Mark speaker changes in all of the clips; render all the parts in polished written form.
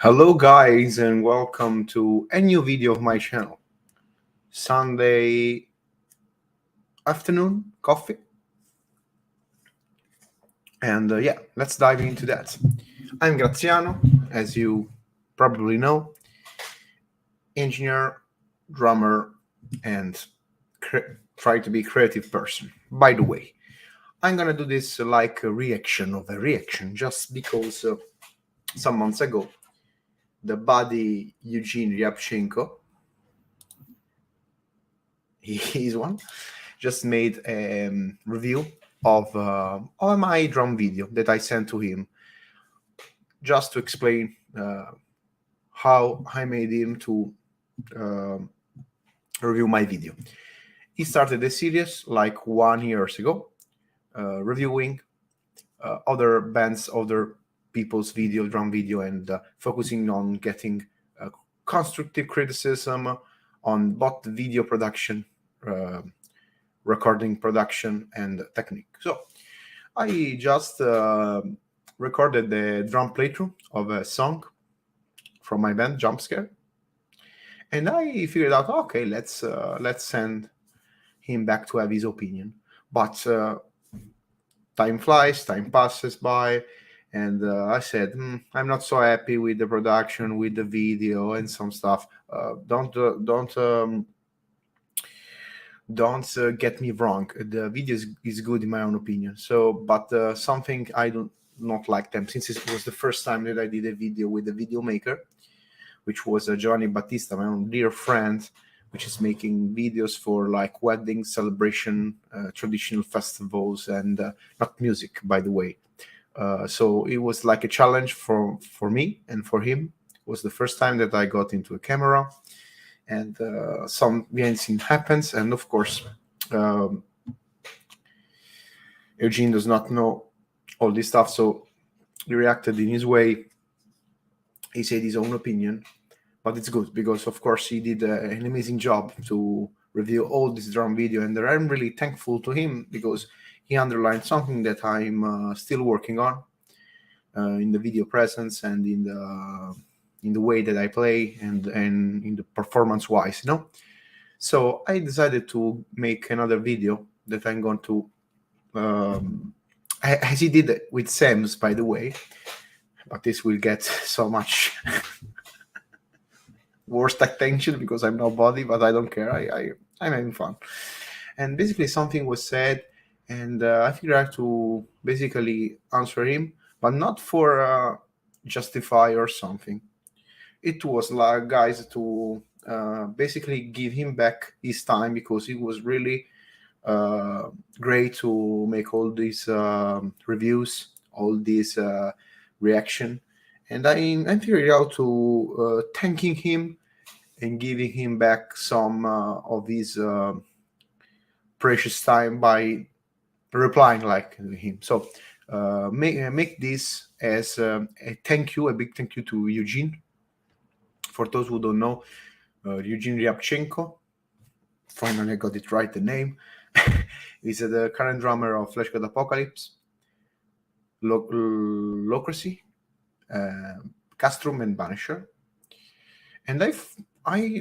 Speaker 1: Hello guys, and welcome to a new video of my channel. Sunday afternoon coffee, and yeah, let's dive into that. I'm Graziano, as you probably know, engineer, drummer, and try to be creative person. By the way, I'm gonna do this like a reaction of a reaction, just because some months ago the buddy Eugene RYABCHENKO, he's one, just made a review of my drum video that I sent to him, just to explain how I made him to review my video. He started a series like 1 year ago, reviewing other bands, other people's video, drum video, and focusing on getting constructive criticism on both video production, recording production, and technique. So I just recorded the drum playthrough of a song from my band Jumpscare, and I figured out, okay, let's send him back to have his opinion. But time flies, time passes by, and I said, I'm not so happy with the production, with the video, and some stuff. Don't get me wrong. The video is good in my own opinion. So, but something I do not like them, since it was the first time that I did a video with a video maker, which was Giovanni Battista, my own dear friend, which is making videos for like wedding celebration, traditional festivals, and not music, by the way. So it was like a challenge for me and for him. It was the first time that I got into a camera, and some behind the scene happens. And of course, Eugene does not know all this stuff, so he reacted in his way. He said his own opinion, but it's good because, of course, he did an amazing job to review all this drum video, and I'm really thankful to him because he underlined something that I'm still working on in the video presence and in the way that I play and in the performance wise, you know. So I decided to make another video that I'm going to, as he did it with Sam's, by the way, but this will get so much worst attention because I'm nobody, but I don't care. I'm having fun. And basically something was said, and I figured out to basically answer him, but not for justify or something. It was like, guys, to basically give him back his time, because it was really great to make all these reviews, all these reaction, and I figured out to thanking him and giving him back some of his precious time by replying like him. So make this as a thank you, a big thank you to Eugene. For those who don't know, Eugene RYABCHENKO, finally I got it right, the name, is the current drummer of FLESHGOD APOCALYPSE, Locracy, Castrum, and Banisher. And I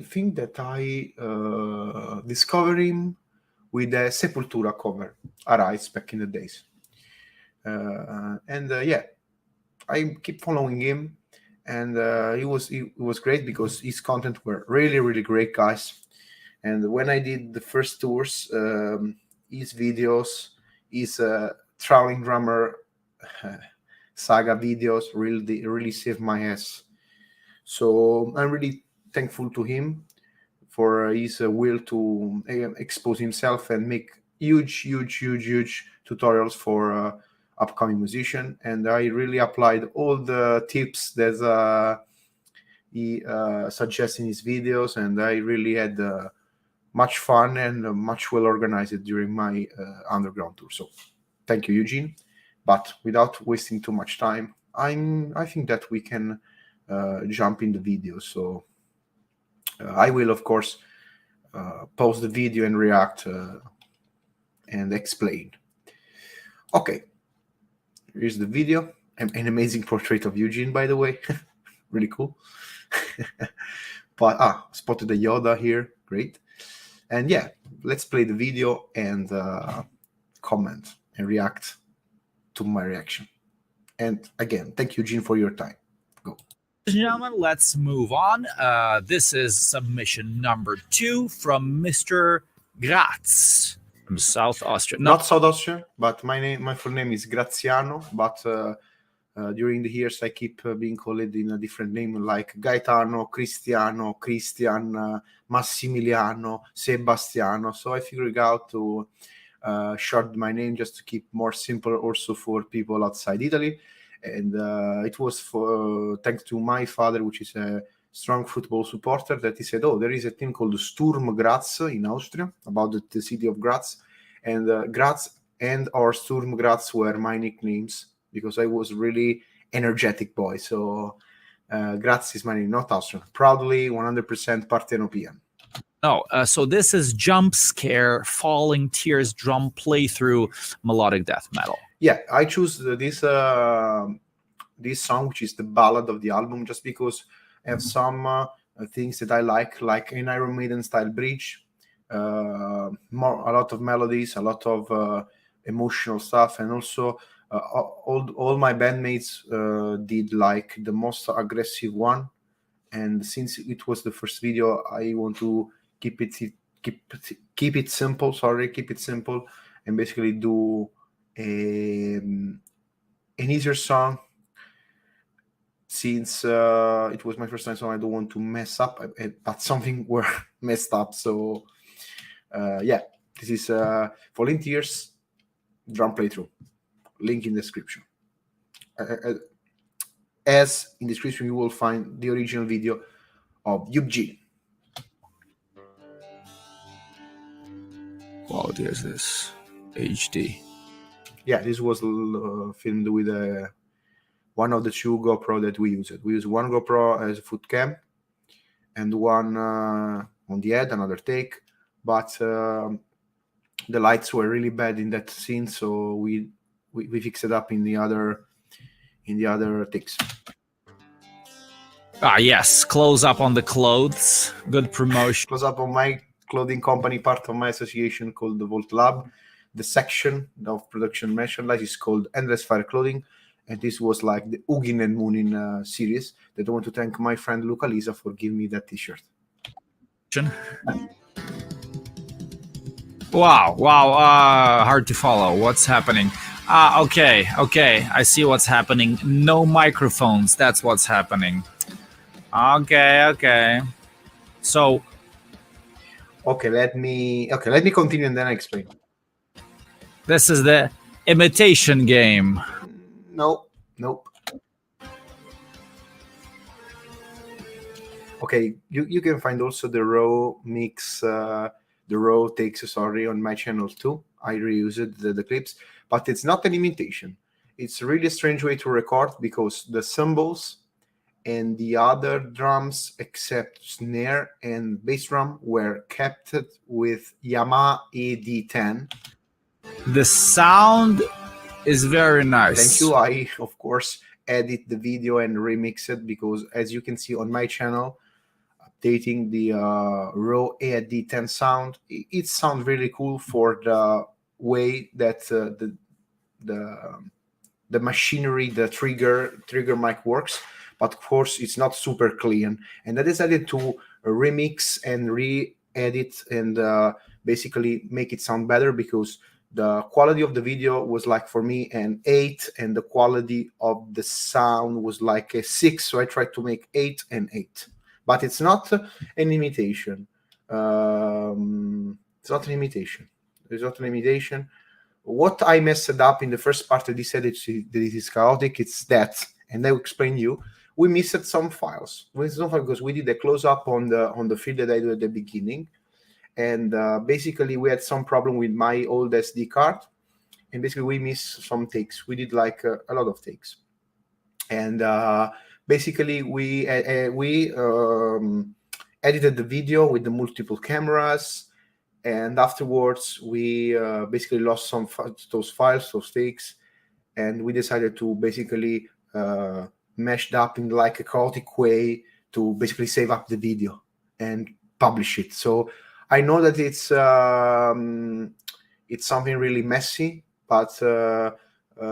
Speaker 1: think that I discovered him with a Sepultura cover, Arise, back in the days. Yeah, I keep following him, and it was great because his content were really, really great, guys. And when I did the first tours, his videos, his traveling drummer saga videos really saved my ass. So I'm really thankful to him for his will to expose himself and make huge tutorials for upcoming musician. And I really applied all the tips that he suggests in his videos, and I really had much fun and much well organized during my underground tour. So thank you, Eugene. But without wasting too much time, I think that we can jump in the video. So I will, of course, pause the video and react and explain. Okay, here's the video. An amazing portrait of Eugene, by the way. really cool. But spotted a Yoda here, great. And yeah, let's play the video and comment and react to my reaction. And again, thank you, Eugene, for your time. Go.
Speaker 2: Ladies and gentlemen, let's move on. This is submission number 2 from Mr. Graz from South Austria.
Speaker 1: Not South Austria, but my full name is Graziano, but during the years I keep being called in a different name, like Gaetano, Cristiano, Christian, Massimiliano, Sebastiano. So I figured out to short my name just to keep more simple also for people outside Italy. And it was thanks to my father, which is a strong football supporter, that he said, oh, there is a team called Sturm Graz in Austria, about the city of Graz. And Graz and or Sturm Graz were my nicknames because I was really energetic boy. So Graz is my name, not Austrian. Proudly 100% Parthenopean.
Speaker 2: No, so this is Jump Scare, Falling Tears drum playthrough melodic death metal.
Speaker 1: Yeah, I choose this song, which is the ballad of the album, just because I have some things that I like an Iron Maiden style bridge, a lot of melodies, a lot of emotional stuff, and also all my bandmates did like the most aggressive one. And since it was the first video, I want to keep it simple. Keep it simple, and basically do an easier song. Since it was my first time, so I don't want to mess up, but something were messed up. So yeah, this is Falling Tears drum playthrough. Link in description. As in description, you will find the original video of Eugene.
Speaker 2: Wow, there's this HD.
Speaker 1: Yeah, this was filmed with one of the 2 GoPro that we used. We used one GoPro as a foot cam and one on the head, another take. But the lights were really bad in that scene, so we fixed it up in the other takes.
Speaker 2: Ah, yes, close up on the clothes. Good promotion.
Speaker 1: Close up on my clothing company, part of my association called the Volt Lab. The section of production merchandise is called Endless Fire Clothing. And this was like the Eugene and Moonin series. That I want to thank my friend Luca Lisa for giving me that t-shirt.
Speaker 2: Wow, hard to follow. What's happening? Okay, I see what's happening. No microphones, that's what's happening. Okay. So
Speaker 1: Okay, let me continue and then I explain.
Speaker 2: This is the imitation game.
Speaker 1: Nope. Okay, you can find also the raw mix, the raw takes, on my channel too. I reused the clips, but it's not an imitation. It's a really strange way to record because the cymbals and the other drums, except snare and bass drum, were kept with Yamaha AD10.
Speaker 2: The sound is very nice.
Speaker 1: Thank you. I, of course, edit the video and remix it because, as you can see on my channel, updating the raw AD10 sound, it sounds really cool for the way that the machinery, the trigger mic works. But of course, it's not super clean. And I decided to remix and re-edit and basically make it sound better because the quality of the video was like, for me, an 8, and the quality of the sound was like a 6. So I tried to make 8 and 8. But it's not an imitation. It's not an imitation. It's not an imitation. What I messed up in the first part of this edit that it is chaotic, it's that, and I will explain you. We missed some files. Because we did a close-up on the field that I did at the beginning. And basically, we had some problem with my old SD card. And basically, we missed some takes. We did like a lot of takes. And basically, we edited the video with the multiple cameras. And afterwards, we basically lost some those files, those takes. And we decided to basically meshed up in like a chaotic way to basically save up the video and publish it. So I know that it's something really messy, but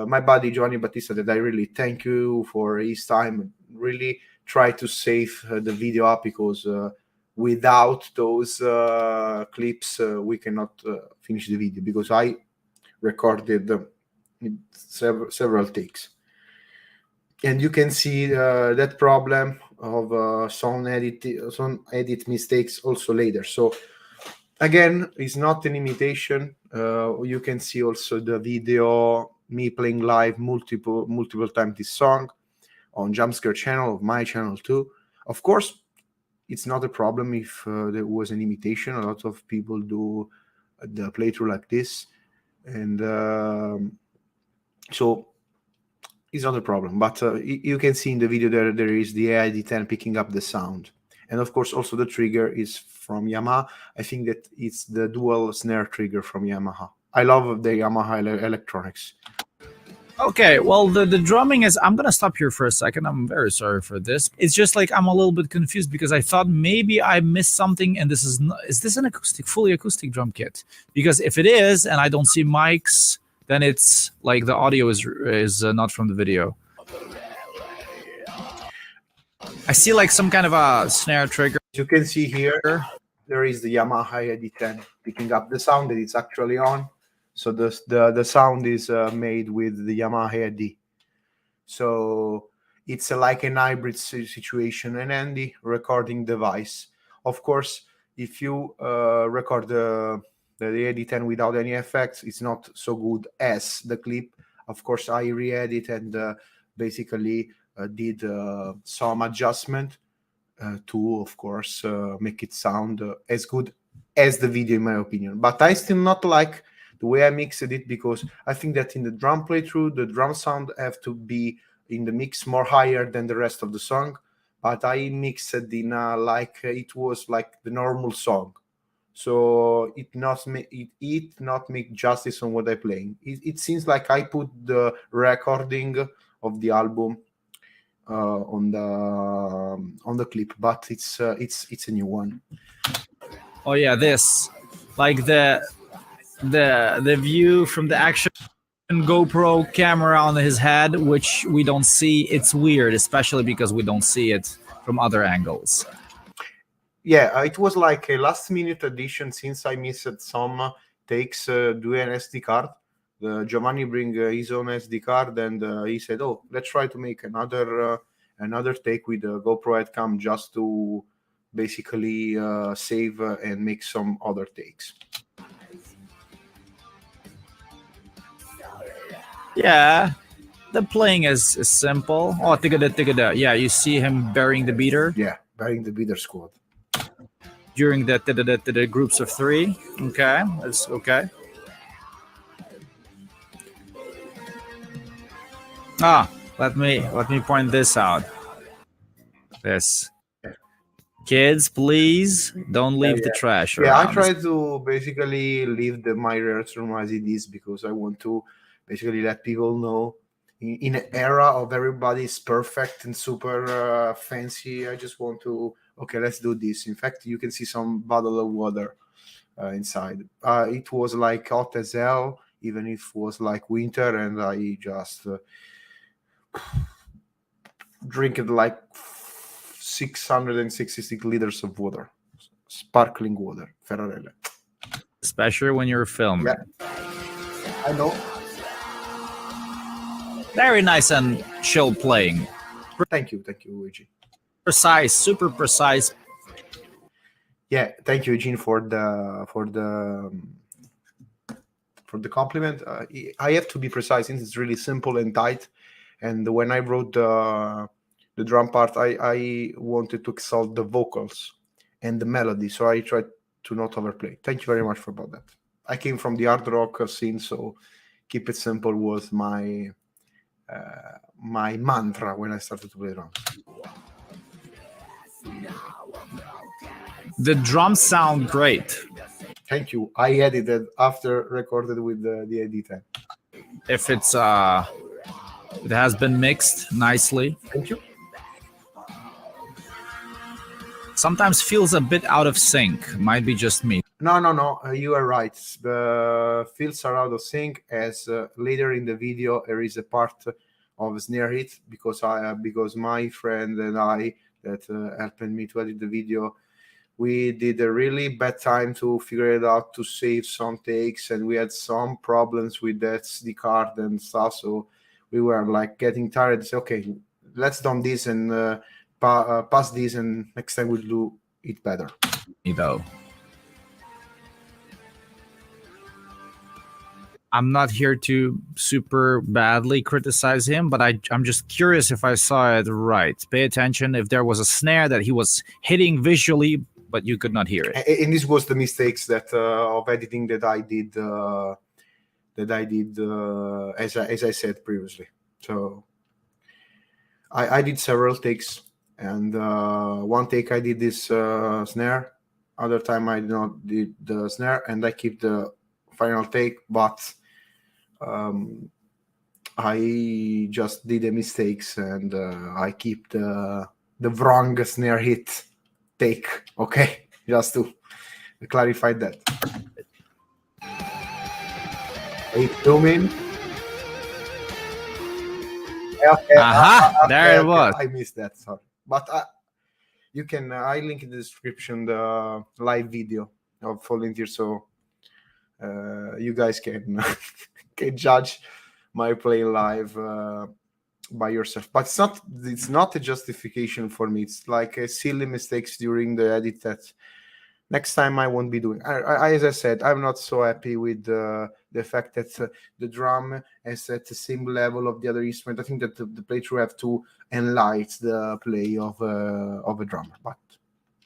Speaker 1: my buddy Giovanni Battista, that I really thank you for his time, really try to save the video up, because without those clips we cannot finish the video, because I recorded several takes. And you can see that problem of song edit mistakes also later. So again, it's not an imitation. You can see also the video, me playing live multiple times this song on Jumpscare channel, of my channel too. Of course, it's not a problem if there was an imitation. A lot of people do the playthrough like this, and so it's not a problem. But you can see in the video there is the AID10 picking up the sound. And of course, also the trigger is from Yamaha. I think that it's the dual snare trigger from Yamaha. I love the Yamaha electronics.
Speaker 2: Okay, well, the drumming is... I'm going to stop here for a second. I'm very sorry for this. It's just like I'm a little bit confused, because I thought maybe I missed something, and this is not... Is this an fully acoustic drum kit? Because if it is, and I don't see mics, then it's like the audio is not from the video. I see like some kind of a snare trigger.
Speaker 1: As you can see here, there is the Yamaha AID10 picking up the sound that it's actually on. So the sound is made with the Yamaha AID. So it's like an hybrid situation, an handy recording device. Of course, if you record the AID10 without any effects, it's not so good as the clip. Of course, I re-edit and basically did some adjustment to, of course, make it sound as good as the video, in my opinion. But I still not like the way I mixed it, because I think that in the drum playthrough, the drum sound have to be in the mix more higher than the rest of the song. But I mixed it in like it was like the normal song. So it not make justice on what I'm playing. It seems like I put the recording of the album on the clip, but it's a new one.
Speaker 2: Oh yeah, this, like the view from the action GoPro camera on his head, which we don't see. It's weird, especially because we don't see it from other angles.
Speaker 1: Yeah, it was like a last-minute addition, since I missed some takes do an SD card. Giovanni bring his own SD card, and he said, "Oh, let's try to make another take with the GoPro head cam, just to basically save and make some other takes."
Speaker 2: Yeah, the playing is simple. Oh, tigada. Yeah, you see him burying the beater.
Speaker 1: Yeah, burying the beater squad.
Speaker 2: During the groups of three. Okay, that's okay. Let me point this out. This. Kids, please don't leave the trash around.
Speaker 1: Yeah, I try to basically leave my restroom as it is, because I want to basically let people know, in an era of everybody's perfect and super fancy, I just want to, okay, let's do this. In fact, you can see some bottle of water inside. It was like hot as hell, even if it was like winter, and I just drink it like 666 liters of water, sparkling water, Ferrarelle.
Speaker 2: Especially when you're filming.
Speaker 1: Yeah, I know.
Speaker 2: Very nice and chill playing.
Speaker 1: Thank you, Eugene.
Speaker 2: Precise, super precise.
Speaker 1: Yeah, thank you, Eugene, for the compliment. I have to be precise, since it's really simple and tight. And when I wrote the drum part, I wanted to exalt the vocals and the melody, so I tried to not overplay. Thank you very much for about that. I came from the hard rock scene, so keep it simple was my mantra when I started to play drums.
Speaker 2: The drums sound great.
Speaker 1: Thank you. I edited after recorded with the AID10.
Speaker 2: If it's It has been mixed nicely.
Speaker 1: Thank you.
Speaker 2: Sometimes feels a bit out of sync. Might be just me.
Speaker 1: No. You are right. The fields are out of sync. As later in the video, there is a part of snare hit because my friend and I that helped me to edit the video, we did a really bad time to figure it out to save some takes, and we had some problems with that SD card and stuff. So we were like getting tired. So, okay, let's done this and pass this, and next time we'll do it better.
Speaker 2: Though I'm not here to super badly criticize him, but I'm just curious if I saw it right. Pay attention if there was a snare that he was hitting visually, but you could not hear it.
Speaker 1: And this was the mistakes that of editing that I did. As I said previously. So I did several takes, and one take I did this snare. Other time I did not did the snare, and I keep the final take, but I just did the mistakes, and I keep the wrong snare hit take. Okay, just to clarify that. Hey, zoom in. Okay,
Speaker 2: there it was.
Speaker 1: I missed that, sorry. But you can. I link in the description the live video of Volunteer, so you guys can can judge my play live by yourself. But it's not a justification for me. It's like a silly mistakes during the edit that next time I won't be doing. As I said, I'm not so happy with the fact that the drum is at the same level of the other instrument. I think that the playthrough have to enlighten the play of a drummer, but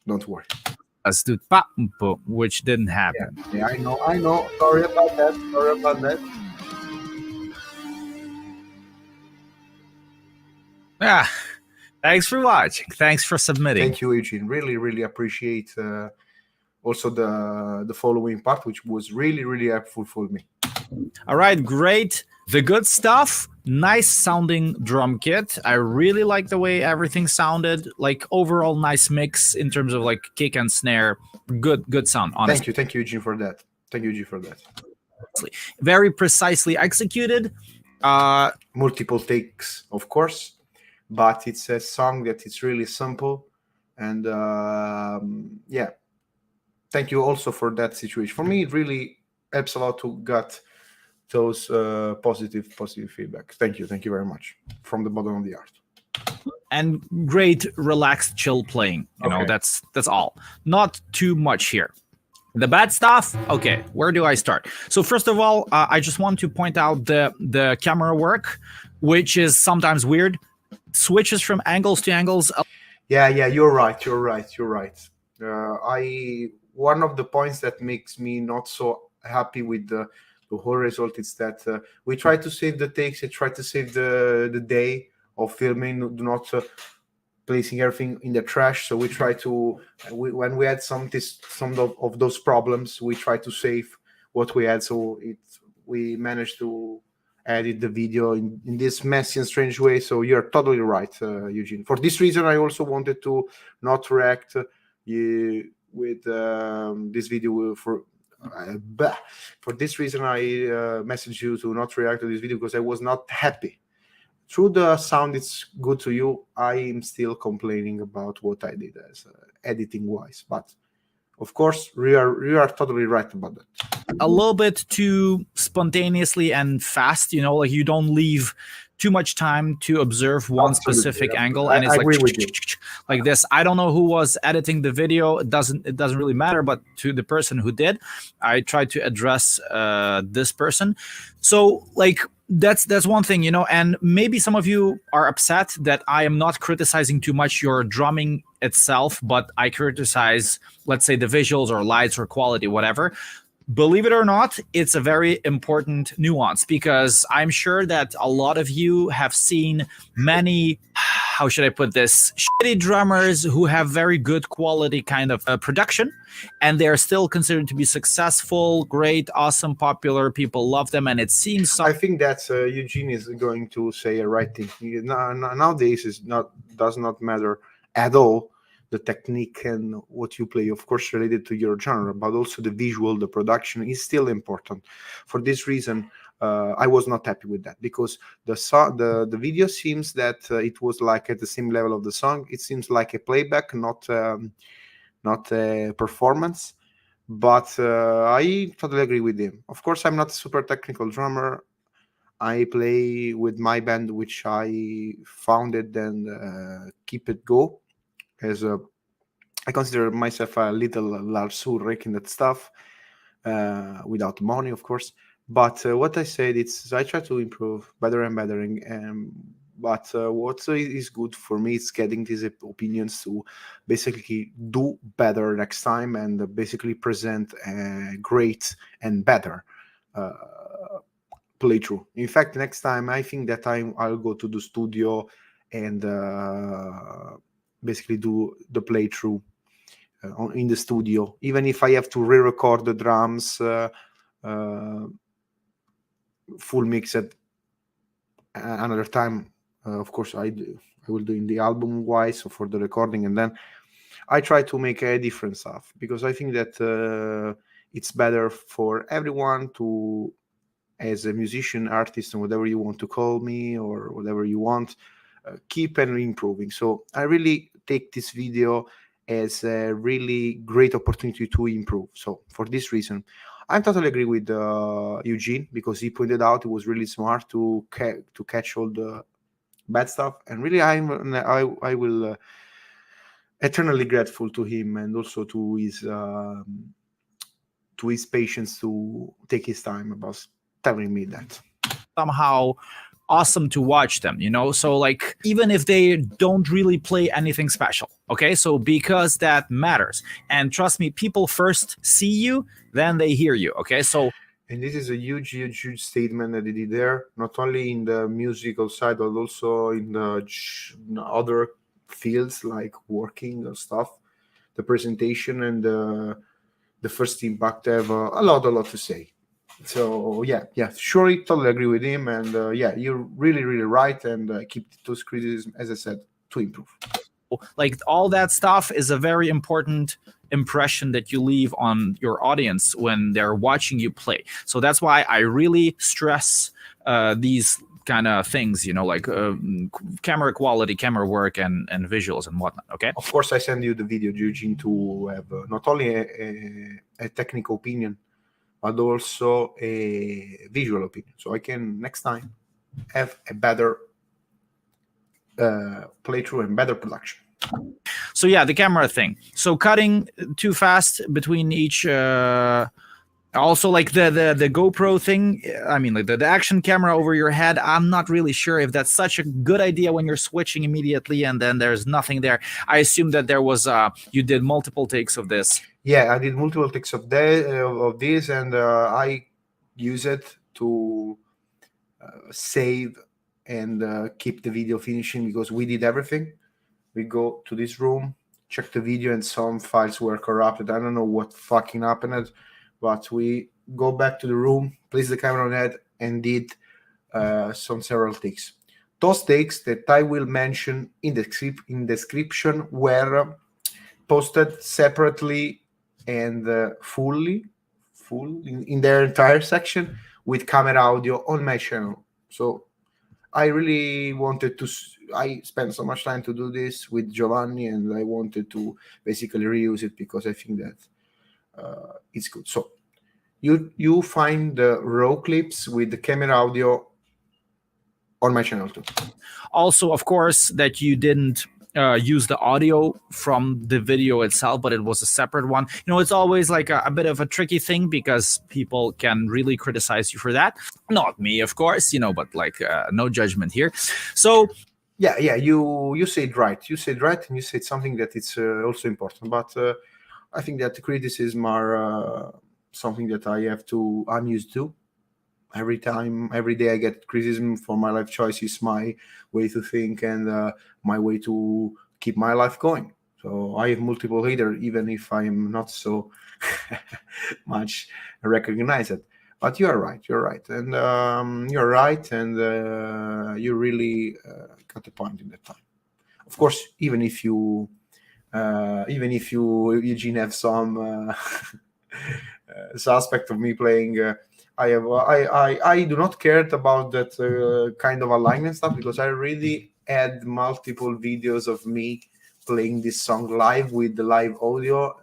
Speaker 1: don't worry.
Speaker 2: Let's do which didn't happen.
Speaker 1: Yeah, I know. Sorry about that.
Speaker 2: Yeah. Thanks for watching. Thanks for submitting.
Speaker 1: Thank you, Eugene. Really appreciate also the following part, which was really helpful for me.
Speaker 2: All right, great. The good stuff. Nice sounding drum kit. I really like the way everything sounded. Like overall nice mix in terms of like kick and snare. Good sound, honestly.
Speaker 1: Thank you, Eugene, for that.
Speaker 2: Very precisely executed.
Speaker 1: Multiple takes, of course, but it's a song that is really simple, and yeah. Thank you also for that situation. For me, it really helps a lot to get those positive feedback. Thank you very much from the bottom of the heart.
Speaker 2: And great, relaxed, chill playing. You know, that's all. Not too much here. The bad stuff. Okay, where do I start? So first of all, I just want to point out the camera work, which is sometimes weird. Switches from angles to angles.
Speaker 1: Yeah, you're right. One of the points that makes me not so happy with the whole result is that we try to save the takes, we try to save the day of filming, do not placing everything in the trash. So we try to, when we had some of those problems, we try to save what we had. So we managed to edit the video in this messy and strange way. So you're totally right, Eugene. For this reason, I also wanted to not react with this video for this reason I messaged you to not react to this video, because I was not happy. Through the sound it's good to you, I am still complaining about what I did as editing wise, but of course you are totally right about that.
Speaker 2: A little bit too spontaneously and fast, you know, like you don't leave too much time to observe one specific angle, and it's like this. I don't know who was editing the video. It doesn't really matter, but to the person who did, I tried to address this person. So like that's one thing, you know, and maybe some of you are upset that I am not criticizing too much your drumming itself, but I criticize, let's say, the visuals or lights or quality, whatever. Believe it or not, it's a very important nuance, because I'm sure that a lot of you have seen many, how should I put this, shitty drummers who have very good quality kind of production, and they're still considered to be successful, great, awesome, popular, people love them, and it seems
Speaker 1: I think that Eugene is going to say a right thing. Nowadays does not matter at all the technique and what you play, of course related to your genre, but also the visual, the production is still important. For this reason, I was not happy with that, because the video seems that it was like at the same level of the song. It seems like a playback, not a performance. But I totally agree with him. Of course, I'm not a super technical drummer. I play with my band, which I founded and keep it go. I consider myself a little Lars Ulrich in that stuff, without money, of course. But what I said, I try to improve better and better. But what is good for me is getting these opinions to basically do better next time and basically present a great and better playthrough. In fact, next time I think that I'll go to the studio and basically do the playthrough in the studio, even if I have to re-record the drums, full mix at another time. Of course, I will do in the album wise, so for the recording, and then I try to make a different stuff, because I think that it's better for everyone to, as a musician, artist, and whatever you want to call me or whatever you want, keep and improving. So I really take this video as a really great opportunity to improve. So for this reason, I totally agree with Eugene, because he pointed out it was really smart to catch all the bad stuff, and really I will eternally grateful to him, and also to his patience to take his time about telling me that.
Speaker 2: somehow awesome to watch them, so like, even if they don't really play anything special, okay, so because that matters, and trust me, people first see you, then they hear you, okay, so.
Speaker 1: And this is a huge statement that he did there, not only in the musical side, but also in the other fields like working and stuff. The presentation and the first impact have a lot to say. So yeah, surely totally agree with him, and you're really right, and keep those criticisms, as I said, to improve.
Speaker 2: Like, all that stuff is a very important impression that you leave on your audience when they're watching you play. So that's why I really stress these kind of things, like camera quality, camera work, and visuals and whatnot. Okay.
Speaker 1: Of course, I send you the video, Eugene, to have not only a technical opinion, but also a visual opinion, so I can next time have a better playthrough and better production.
Speaker 2: So yeah, the camera thing. So cutting too fast between each. Also, like the GoPro thing. I mean, like the action camera over your head. I'm not really sure if that's such a good idea when you're switching immediately and then there's nothing there. I assume that there was you did multiple takes of this.
Speaker 1: Yeah, I did multiple takes of this, and I use it to save and keep the video finishing, because we did everything. We go to this room, check the video, and some files were corrupted. I don't know what fucking happened, but we go back to the room, place the camera on it, and did several takes. Those takes that I will mention in the description were posted separately and full in their entire section with camera audio on my channel. So I really wanted to. I spent so much time to do this with Giovanni, and I wanted to basically reuse it because I think that it's good. So you find the raw clips with the camera audio on my channel too.
Speaker 2: Also, of course, that you didn't use the audio from the video itself, but it was a separate one. It's always like a bit of a tricky thing, because people can really criticize you for that. Not me, of course, but like no judgment here. So
Speaker 1: yeah, you said right. You said right, and you said something that it's also important. But I think that the criticism are something that I'm used to. every day I get criticism for my life choices, my way to think, and my way to keep my life going. So I have multiple haters, even if I am not so much recognized. But you're right, and you really got the point in that time. Of course, even if you Eugene have some suspect of me playing. I do not care about that kind of alignment stuff, because I really had multiple videos of me playing this song live with the live audio,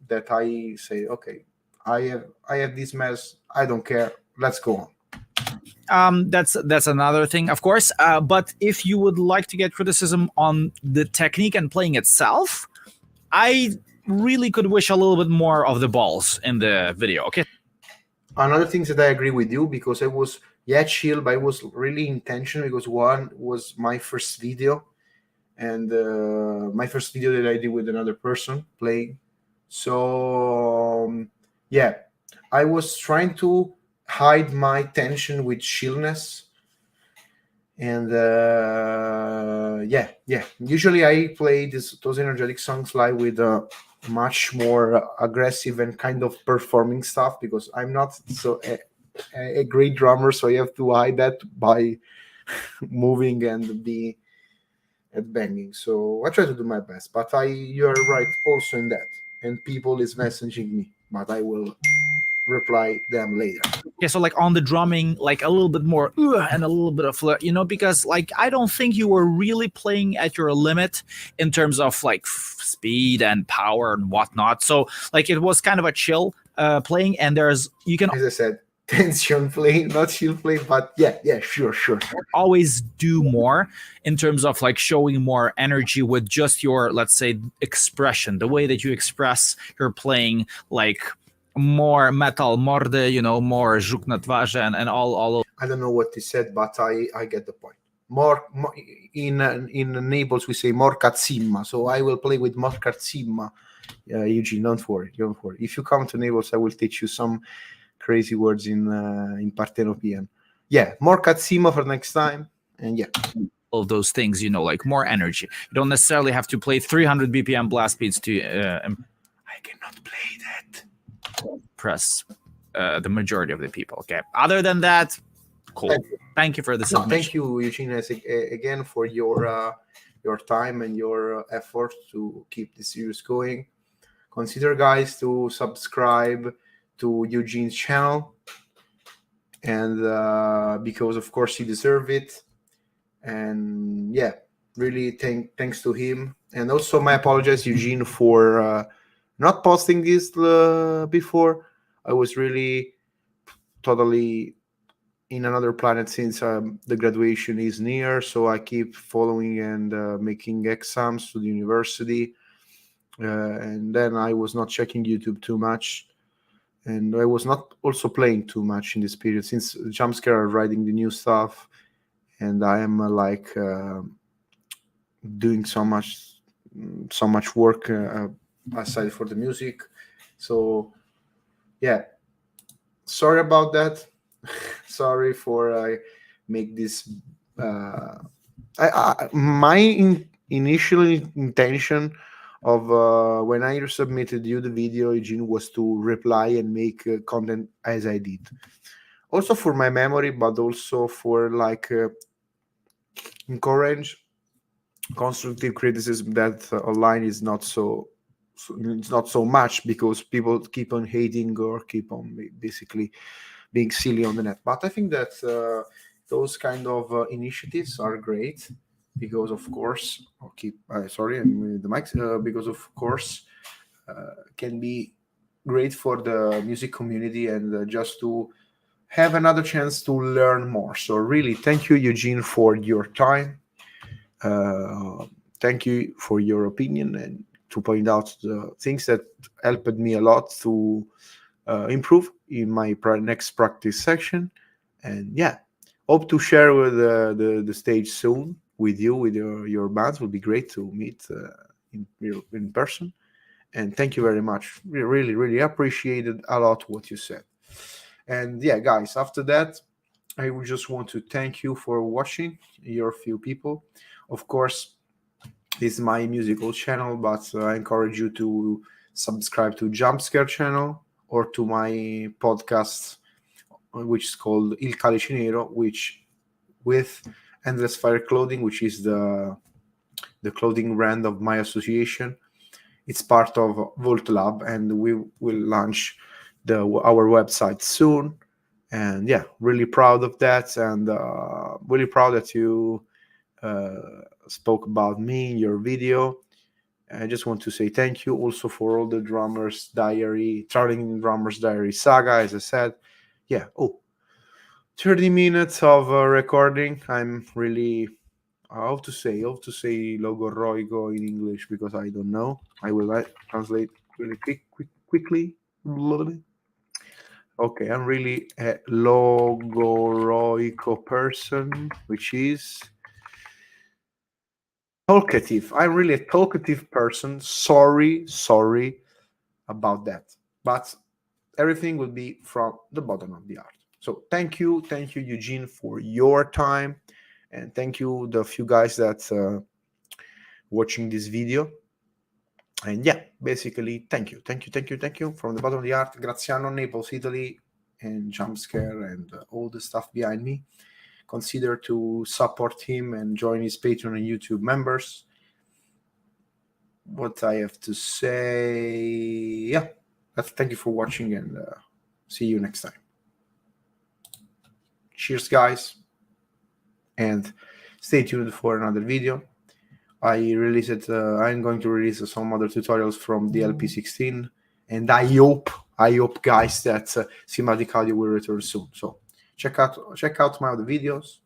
Speaker 1: that I say, okay, I have this mess, I don't care, let's go on.
Speaker 2: That's another thing, of course. But if you would like to get criticism on the technique and playing itself, I really could wish a little bit more of the balls in the video. Okay.
Speaker 1: Another thing that I agree with you, because I was chill, but I was really intentional, because one was my first video, and my first video that I did with another person playing. So yeah, I was trying to hide my tension with chillness, and usually I play those energetic songs live with much more aggressive and kind of performing stuff, because I'm not so a great drummer, so you have to hide that by moving and be at banging. So I try to do my best, but you're right also in that, and people is messaging me, but I will reply them later.
Speaker 2: Okay, so like on the drumming, like a little bit more and a little bit of because like I don't think you were really playing at your limit in terms of like speed and power and whatnot. So like it was kind of a chill playing, and you can,
Speaker 1: as I said, tension playing, not chill playing, but sure.
Speaker 2: always do more in terms of like showing more energy with just your, let's say, expression, the way that you express your playing, like more metal, more more żuk na twarzy and all.
Speaker 1: I don't know what he said, but I get the point. More in Naples we say more cazzimma, so I will play with more cazzimma. Eugene, don't worry. If you come to Naples, I will teach you some crazy words in Partenopean. Yeah, more cazzimma for next time, and yeah.
Speaker 2: All those things, like more energy. You don't necessarily have to play 300 BPM blast beats to
Speaker 1: I cannot play that.
Speaker 2: Impress the majority of the people. Okay. Other than that, cool. Thank you for the submission.
Speaker 1: Thank you, Eugene, again for your time and your effort to keep the series going. Consider, guys, to subscribe to Eugene's channel, and because of course he deserves it. And yeah, really thanks to him. And also my apologies, Eugene, for not posting this before. I was really totally in another planet since the graduation is near, so I keep following and making exams to the university, and then I was not checking YouTube too much, and I was not also playing too much in this period, since Jumpscare are writing the new stuff, and I am doing so much work aside for the music. So yeah, sorry about that. Sorry for I make this my initial intention of when I submitted you the video, Eugene, was to reply and make content as I did, also for my memory, but also for encourage constructive criticism that online is not so it's not so much, because people keep on hating or keep on basically being silly on the net. But I think that those kind of initiatives are great, because of course I'm with the mic, because of course can be great for the music community, and just to have another chance to learn more. So really thank you, Eugene, for your time. Thank you for your opinion and to point out the things that helped me a lot to improve in my next practice section. And yeah, hope to share with the stage soon with you, with your bands. Would be great to meet in person. And thank you very much. We really appreciated a lot what you said. And yeah, guys, after that, I would just want to thank you for watching. You're a few people. Of course, this is my musical channel, but I encourage you to subscribe to Jumpscare channel or to my podcast, which is called Il Calice Nero, which with Endless Fire Clothing, which is the clothing brand of my association. It's part of Volt Lab, and we will launch our website soon. And yeah, really proud of that, and really proud that you spoke about me in your video. I just want to say thank you also for all the Traveling Drummers Diary saga, as I said. Yeah, 30 minutes of recording. I'm really, how to say logoroico in English, because I don't know. I will translate really quickly. Okay, I'm really a logoroico person, which is talkative. I'm really a talkative person. Sorry about that. But everything will be from the bottom of the heart. So thank you, Eugene, for your time, and thank you the few guys that watching this video. And yeah, basically, thank you from the bottom of the heart. Graziano, Naples, Italy, and Jumpscare, and all the stuff behind me. Consider to support him and join his Patreon and YouTube members. What I have to say, yeah, thank you for watching, and see you next time. Cheers, guys, and stay tuned for another video. I'm going to release some other tutorials from the LP16, and I hope, guys, that Cinematic Audio will return soon. So check out my other videos,